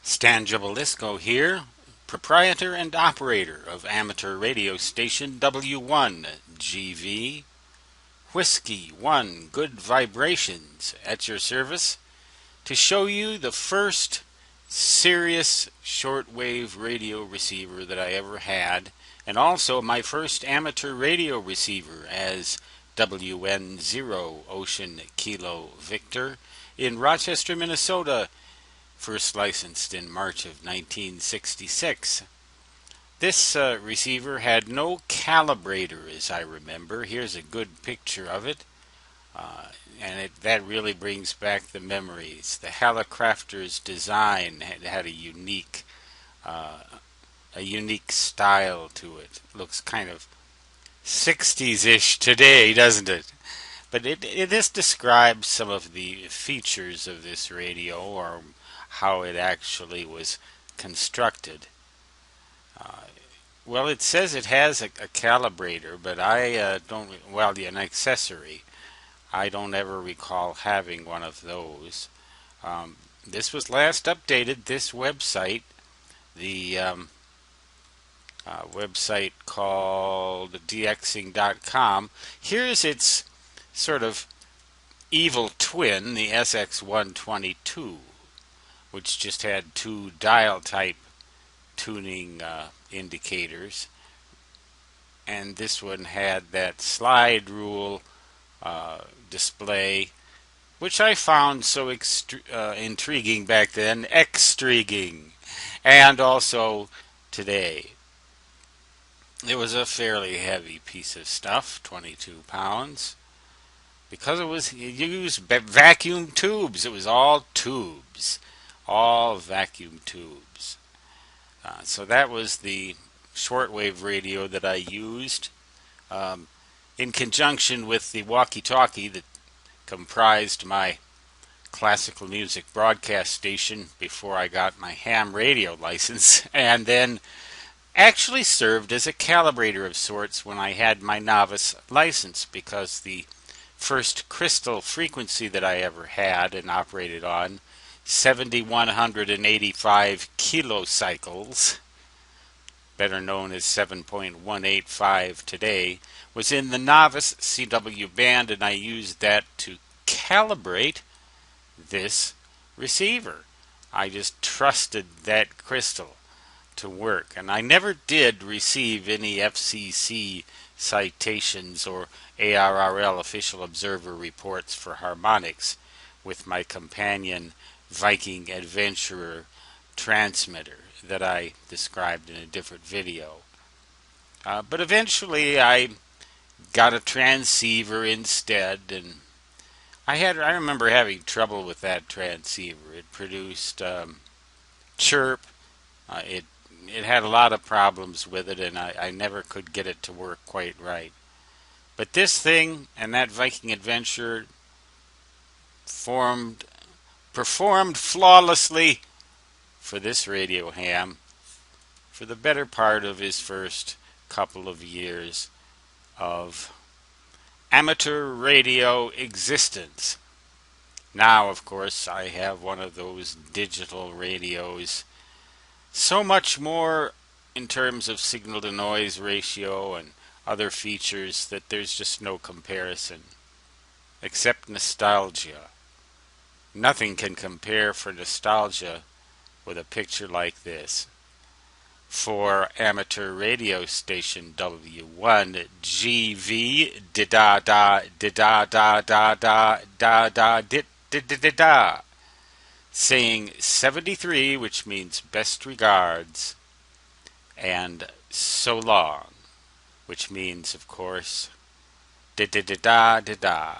Stan Gibilisco here, proprietor and operator of amateur radio station W1GV, Whiskey 1 Good Vibrations at your service to show you the first serious shortwave radio receiver that I ever had, and also my first amateur radio receiver as WN0 Ocean Kilo Victor in Rochester, Minnesota, first licensed in March of 1966. This receiver had no calibrator, as I remember. Here's a good picture of it, that really brings back the memories. The Hallicrafter's design had a unique style to it. Looks kind of 60s-ish today, doesn't it? But this describes some of the features of this radio, or how it actually was constructed. Uh, well, it says it has a calibrator, but I don't, an accessory. I don't ever recall having one of those. This was last updated, this website, the website called dxing.com. Here's its sort of evil twin, the SX122, which just had two dial type tuning indicators, and this one had that slide rule display, which I found so intriguing back then, extriguing, and also today. It was a fairly heavy piece of stuff, 22 pounds, because it used vacuum tubes. It was all tubes, all vacuum tubes. So that was the shortwave radio that I used in conjunction with the walkie-talkie that comprised my classical music broadcast station before I got my ham radio license, and then actually served as a calibrator of sorts when I had my novice license, because the first crystal frequency that I ever had and operated on, 7,185 kilocycles, better known as 7.185 today, was in the novice CW band, and I used that to calibrate this receiver. I just trusted that crystal to work, and I never did receive any FCC citations or ARRL official observer reports for harmonics with my companion Viking Adventurer transmitter that I described in a different video. But eventually I got a transceiver instead, and I remember having trouble with that transceiver. It produced chirp. It had a lot of problems with it, and I never could get it to work quite right. But this thing and that Viking Adventure performed flawlessly for this radio ham for the better part of his first couple of years of amateur radio existence. Now, of course, I have one of those digital radios, so much more in terms of signal to noise ratio and other features that there's just no comparison, except nostalgia. Nothing can compare for nostalgia with a picture like this. For amateur radio station W1GV da da da da da da da da da da, saying 73, which means best regards, and so long, which means, of course, da da da da da da.